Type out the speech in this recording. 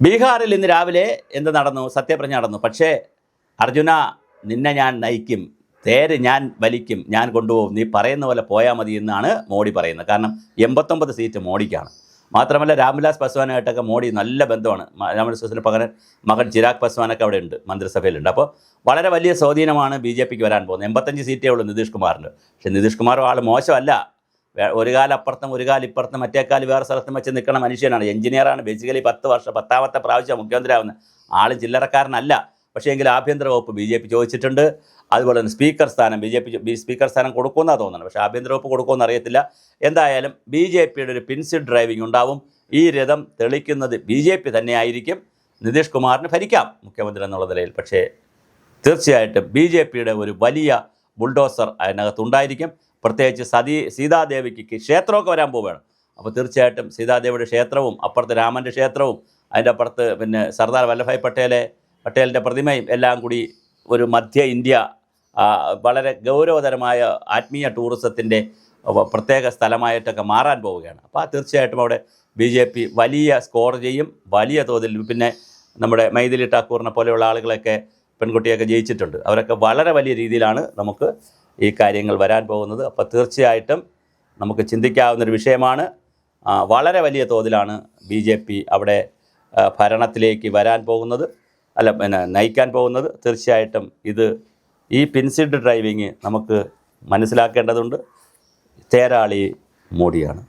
ബീഹാറിൽ ഇന്ന് രാവിലെ എന്ത് നടന്നു? സത്യപ്രതിജ്ഞ നടന്നു. പക്ഷേ അർജുന, നിന്നെ ഞാൻ നയിക്കും, തേര് ഞാൻ വലിക്കും, ഞാൻ കൊണ്ടുപോകും, നീ പറയുന്ന പോലെ പോയാൽ മതി എന്നാണ് മോഡി പറയുന്നത്. കാരണം 89 സീറ്റ് മോഡിക്കാണ്. മാത്രമല്ല രാംവിലാസ് പസ്വാനായിട്ടൊക്കെ മോഡി നല്ല ബന്ധമാണ്. രാംവിലാസ് പസ്വാന് പകരം മകൻ ചിരാഗ് പസ്വാനൊക്കെ അവിടെ ഉണ്ട്, മന്ത്രിസഭയിലുണ്ട്. അപ്പോൾ വളരെ വലിയ സ്വാധീനമാണ് BJPക്ക് വരാൻ പോകുന്നത്. 85 സീറ്റേ ഉള്ളൂ നിതീഷ് കുമാറിന്. പക്ഷേ നിതീഷ് കുമാർ ആൾ മോശമല്ല. ഒരു കാലപ്പുറത്തും ഒരു കാലിപ്പുറത്തും മറ്റേക്കാൽ വേറെ സ്ഥലത്തും വെച്ച് നിൽക്കുന്ന മനുഷ്യനാണ്. എഞ്ചിനീയറാണ്. ബേസിക്കലി 10 പ്രാവശ്യം മുഖ്യമന്ത്രി ആവുന്നത്. ആൾ ചില്ലറക്കാരനല്ല. പക്ഷേ എങ്കിൽ ആഭ്യന്തര വകുപ്പ് BJP ചോദിച്ചിട്ടുണ്ട്. അതുപോലെ തന്നെ സ്പീക്കർ സ്ഥാനം BJP സ്പീക്കർ സ്ഥാനം കൊടുക്കുമെന്നാണ് തോന്നുന്നത്. പക്ഷേ ആഭ്യന്തര വകുപ്പ് കൊടുക്കുമെന്ന് അറിയത്തില്ല. എന്തായാലും BJPയുടെ ഒരു പിൻസിൽ ഡ്രൈവിംഗ് ഉണ്ടാവും. ഈ രഥം തെളിക്കുന്നത് BJP തന്നെയായിരിക്കും. നിതീഷ് കുമാറിന് ഭരിക്കാം മുഖ്യമന്ത്രി എന്നുള്ള നിലയിൽ. പക്ഷേ തീർച്ചയായിട്ടും BJPയുടെ ഒരു വലിയ ബുൾഡോസർ അതിനകത്തുണ്ടായിരിക്കും. പ്രത്യേകിച്ച് സീതാദേവിക്ക് ക്ഷേത്രമൊക്കെ വരാൻ പോവുകയാണ്. അപ്പോൾ തീർച്ചയായിട്ടും സീതാദേവിയുടെ ക്ഷേത്രവും അപ്പുറത്ത് രാമൻ്റെ ക്ഷേത്രവും അതിൻ്റെ അപ്പുറത്ത് പിന്നെ സർദാർ വല്ലഭായ് പട്ടേലിൻ്റെ പ്രതിമയും എല്ലാം കൂടി ഒരു മധ്യ ഇന്ത്യ വളരെ ഗൗരവതരമായ ആത്മീയ ടൂറിസത്തിൻ്റെ പ്രത്യേക സ്ഥലമായിട്ടൊക്കെ മാറാൻ പോവുകയാണ്. അപ്പോൾ തീർച്ചയായിട്ടും അവിടെ BJP വലിയ സ്കോർ ചെയ്യും, വലിയ തോതിൽ. പിന്നെ നമ്മുടെ മൈഥിലി ഠാക്കൂറിനെ പോലെയുള്ള ആളുകളൊക്കെ പെൺകുട്ടിയൊക്കെ ജയിച്ചിട്ടുണ്ട്. അവരൊക്കെ വളരെ വലിയ രീതിയിലാണ് നമുക്ക് ഈ കാര്യങ്ങൾ വരാൻ പോകുന്നത്. അപ്പോൾ തീർച്ചയായിട്ടും നമുക്ക് ചിന്തിക്കാവുന്നൊരു വിഷയമാണ്. വളരെ വലിയ തോതിലാണ് BJP അവിടെ ഭരണത്തിലേക്ക് വരാൻ പോകുന്നത്, നയിക്കാൻ പോകുന്നത്. തീർച്ചയായിട്ടും ഈ പിൻസിഡ് ഡ്രൈവിങ് നമുക്ക് മനസ്സിലാക്കേണ്ടതുണ്ട്. തേരാളി മോഡിയാണ്.